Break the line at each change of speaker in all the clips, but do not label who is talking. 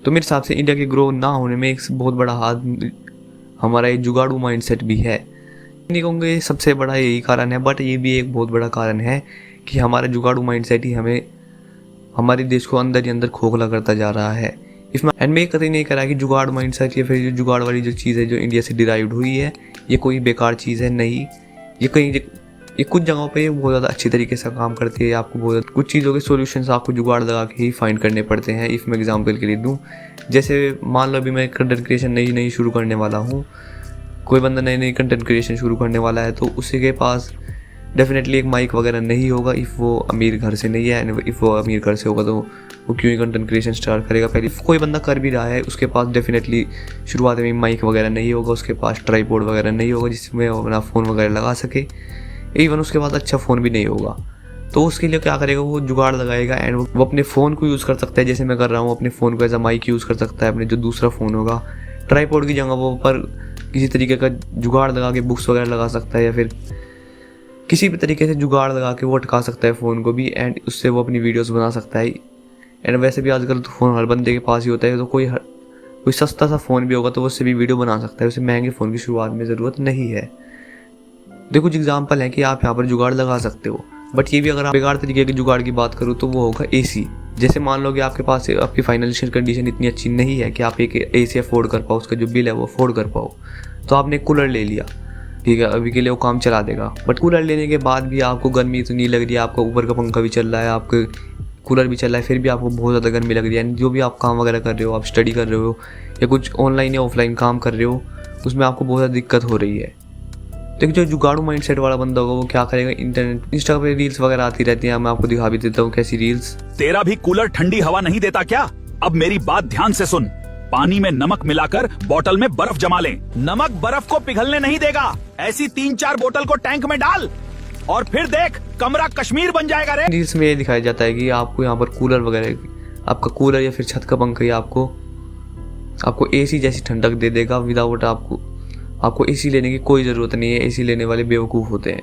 तो मेरे हिसाब से इंडिया के ग्रो ना होने में एक बहुत बड़ा हाथ हमारा ये जुगाड़ू माइंडसेट भी है। नहीं कहूँगा ये सबसे बड़ा यही कारण है, बट ये भी एक बहुत बड़ा कारण है कि हमारा जुगाड़ू माइंडसेट ही हमें हमारे देश को अंदर ही अंदर खोखला करता जा रहा है। इसमें एंड मैं कतई नहीं करा कि जुगाड़ माइंडसेट या फिर जो जुगाड़ वाली जो चीज़ है जो इंडिया से डिराइव्ड हुई है ये कोई बेकार चीज़ है, नहीं। ये कुछ जगहों पे बहुत ज़्यादा अच्छी तरीके से काम करती है। आपको बहुत कुछ चीज़ों के सॉल्यूशंस आपको जुगाड़ लगा के ही फाइंड करने पड़ते हैं। इफ़ मैं एग्जांपल के लिए दूँ, जैसे मान लो अभी मैं कंटेंट क्रिएशन नई शुरू करने वाला हूँ, कोई बंदा नई कंटेंट क्रिएशन शुरू करने वाला है तो उसी के पास डेफिनेटली एक माइक वगैरह नहीं होगा इफ़ वो अमीर घर से नहीं है। एंड इफ़ वो अमीर घर से होगा तो वो क्यों ही कंटेंट क्रिएशन स्टार्ट करेगा। पहले कोई बंदा कर भी रहा है उसके पास डेफिनेटली शुरुआत में माइक वगैरह नहीं होगा, उसके पास ट्राइपॉड वगैरह नहीं होगा जिसमें वो अपना फ़ोन वगैरह लगा सके। इवन उसके पास अच्छा फ़ोन भी नहीं होगा, तो उसके लिए क्या करेगा, वो जुगाड़ लगाएगा एंड वो अपने फ़ोन को यूज़ कर सकता है। जैसे मैं कर रहा हूँ, अपने फ़ोन को एज अ माइक यूज़ कर सकता है। अपने जो दूसरा फ़ोन होगा ट्राइपॉड की जगह वो पर किसी तरीके का जुगाड़ लगा के बुक्स वगैरह लगा सकता है, या फिर किसी भी तरीके से जुगाड़ लगा के वो अटका सकता है फ़ोन को भी, एंड उससे वो अपनी वीडियोस बना सकता है। एंड वैसे भी आजकल तो फ़ोन हर बंदे के पास ही होता है, तो कोई सस्ता सा फ़ोन भी होगा तो उससे भी वीडियो बना सकता है। उसे महंगे फ़ोन की शुरुआत में ज़रूरत नहीं है। देखो कुछ एग्जाम्पल है कि आप यहाँ पर जुगाड़ लगा सकते हो, बट ये भी अगर आप बेकार तरीके के जुगाड़ की बात करूँ तो वो होगा AC। जैसे मान लो कि आपके पास आपकी फाइनेंशियल कंडीशन इतनी अच्छी नहीं है कि आप एक AC अफोर्ड कर पाओ, उसका जो बिल है वो अफोर्ड कर पाओ, तो आपने कूलर ले लिया, ठीक है, अभी के लिए वो काम चला देगा। बट कूलर लेने के बाद भी आपको गर्मी इतनी लग रही है, आपका ऊपर का पंखा भी चल रहा है, आपके कूलर भी चल रहा है, फिर भी आपको बहुत ज़्यादा गर्मी लग रही है। जो भी आप काम वगैरह कर रहे हो, आप स्टडी कर रहे हो या कुछ ऑनलाइन या ऑफलाइन काम कर रहे हो, उसमें आपको बहुत ज़्यादा दिक्कत हो रही है। देखो जो जुगाड़ू माइंडसेट वाला बंदा होगा वो क्या करेगा, इंटरनेट इंस्टा पे रील्स वगैरह आती रहती हैं, मैं आपको दिखा भी देता हूँ कैसी रील्स।
तेरा भी कूलर ठंडी हवा नहीं देता क्या? अब मेरी बात ध्यान से सुन। पानी में नमक मिलाकर बोतल में बर्फ जमा ले। नमक बर्फ को पिघलने नहीं देगा। ऐसी 3-4 बोतल को टैंक में डाल और फिर देख, कमरा कश्मीर बन जाएगा रे।
रील्स में ये दिखाया जाता है कि आपको यहाँ पर कूलर वगैरह, आपका कूलर या फिर छत का पंखा ही आपको AC जैसी ठंडक दे देगा विदाउट आपको AC लेने की कोई ज़रूरत नहीं है। AC लेने वाले बेवकूफ़ होते हैं।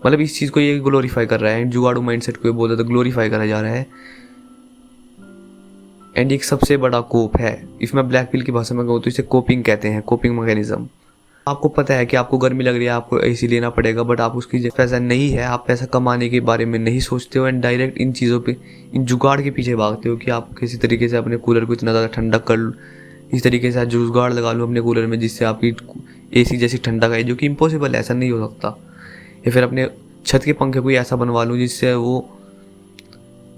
मतलब इस चीज़ को ये ग्लोरीफाई कर रहा है, जुगाड़ू माइंडसेट को ये बहुत ज़्यादा ग्लोरीफाई करा जा रहा है। एंड एक सबसे बड़ा कोप है, इसमें ब्लैक पिल की भाषा में कहूँ तो इसे कोपिंग कहते हैं, कोपिंग मैकेनिज्म। आपको पता है कि आपको गर्मी लग रही है, आपको AC लेना पड़ेगा, बट आप उसकी पैसा नहीं है, आप पैसा कमाने के बारे में नहीं सोचते हो एंड डायरेक्ट इन चीज़ों पे, इन जुगाड़ के पीछे भागते हो कि आप किसी तरीके से अपने कूलर को इतना ज़्यादा ठंडा कर लो, इस तरीके से जुगाड़ लगा लो अपने कूलर में जिससे आपकी AC जैसी ठंडक आए, जो कि इम्पॉसिबल है, ऐसा नहीं हो सकता। या फिर अपने छत के पंखे को ऐसा बनवा लूँ जिससे वो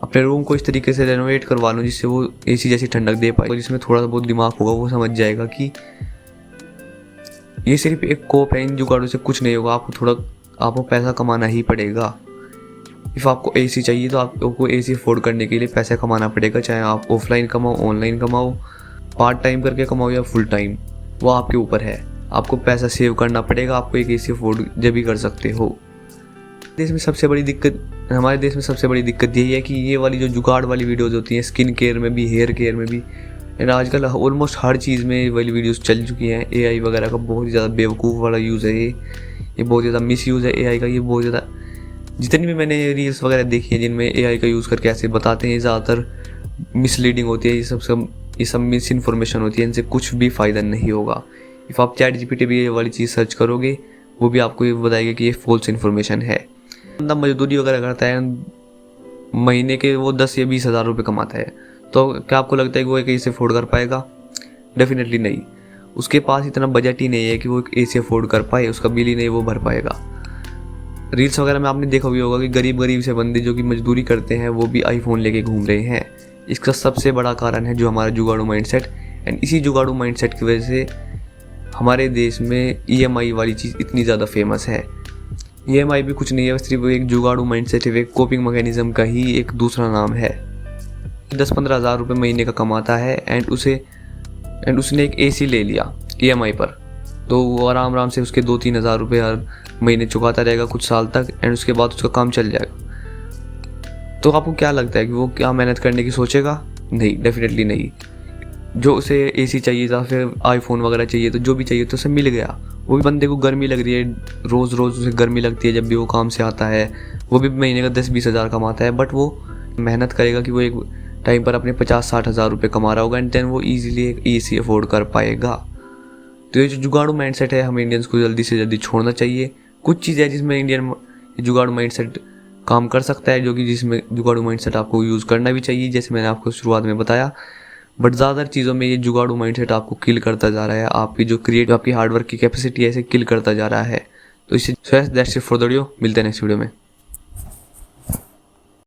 अपने रूम को इस तरीके से रेनोवेट करवा लूँ जिससे वो AC जैसी ठंडक दे पाए। तो जिसमें थोड़ा बहुत दिमाग होगा वो समझ जाएगा कि ये सिर्फ एक कोप है, इन जुगाड़ों से कुछ नहीं होगा। आपको पैसा कमाना ही पड़ेगा। इफ़ आपको AC चाहिए तो आपको AC अफोर्ड करने के लिए पैसा कमाना पड़ेगा, चाहे आप ऑफलाइन कमाओ, ऑनलाइन कमाओ, पार्ट टाइम करके कमाओ या फुल टाइम, वो आपके ऊपर है। आपको पैसा सेव करना पड़ेगा, आपको एक AC अफोर्ड जब भी कर सकते हो। हमारे देश में सबसे बड़ी दिक्कत यही है कि ये वाली जो जुगाड़ वाली वीडियोज़ होती हैं, स्किन केयर में भी, हेयर केयर में भी, एंड आजकल ऑलमोस्ट हर चीज़ में वाली वीडियोज़ चल चुकी हैं। AI वगैरह का बहुत ही ज़्यादा बेवकूफ़ वाला यूज़ है ये बहुत ज़्यादा मिस यूज़ है AI का। ये बहुत ज़्यादा, जितनी भी मैंने रील्स वगैरह देखी है जिनमें AI का यूज़ करके ऐसे बताते हैं, ज़्यादातर मिसलीडिंग होती है। ये सब मिस इन्फॉर्मेशन होती है, इनसे कुछ भी फ़ायदा नहीं होगा। इफ़ आप ChatGPT भी ये वाली चीज़ सर्च करोगे वो भी आपको ये बताएगा कि ये फॉल्स इन्फॉर्मेशन है। बंदा मजदूरी वगैरह करता है, महीने के वो 10 या 20 हज़ार रुपये कमाता है, तो क्या आपको लगता है कि वो एक AC अफोर्ड कर पाएगा? डेफिनेटली नहीं। उसके पास इतना बजट ही नहीं है कि वो एक AC अफोर्ड कर पाए, उसका बिल ही नहीं वो भर पाएगा। रील्स वगैरह में आपने देखा भी होगा कि गरीब से बंदे जो कि मजदूरी करते हैं वो भी iPhone लेके घूम रहे हैं। इसका सबसे बड़ा कारण है जो हमारा जुगाड़ू माइंडसेट। एंड इसी जुगाड़ू माइंडसेट की वजह से हमारे देश में EMI वाली चीज़ इतनी ज़्यादा फेमस है। EMI भी कुछ नहीं है, सिर्फ एक जुगाड़ू माइंडसेट है, एक कोपिंग मैकेनिज्म का ही एक दूसरा नाम है। 10-15 हज़ार रुपये महीने का कमाता है एंड उसने एक AC ले लिया EMI पर, तो वो आराम से उसके 2-3 हज़ार रुपये हर महीने चुकाता रहेगा कुछ साल तक, एंड उसके बाद उसका काम चल जाएगा। तो आपको क्या लगता है कि वो क्या मेहनत करने की सोचेगा? नहीं, डेफिनेटली नहीं। जो उसे AC चाहिए था, फिर iPhone वगैरह चाहिए, तो जो भी चाहिए तो उसे मिल गया। वो भी बंदे को गर्मी लग रही है, रोज़ उसे गर्मी लगती है जब भी वो काम से आता है, वो भी महीने का 10-20 हज़ार कमाता है, बट वो मेहनत करेगा कि वो एक टाइम पर अपने 50-60 हज़ार रुपये कमा रहा होगा एंड देन वो ईजिली एक AC अफोर्ड कर पाएगा। तो ये जो जुगाड़ू माइंडसेट है हमें इंडियंस को जल्दी से जल्दी छोड़ना चाहिए। कुछ चीज़ें हैं जिसमें इंडियन जुगाड़ू माइंडसेट काम कर सकता है, जो कि जिसमें जुगाड़ू माइंडसेट आपको यूज़ करना भी चाहिए, जैसे मैंने आपको शुरुआत में बताया। बट ज़्यादातर चीज़ों में ये जुगाड़ू माइंडसेट आपको किल करता जा रहा है, आपकी जो आपकी हार्डवर्क की कैपेसिटी है इसे किल करता जा रहा है। तो इसे that's it for the video, मिलते हैं नेक्स्ट वीडियो में।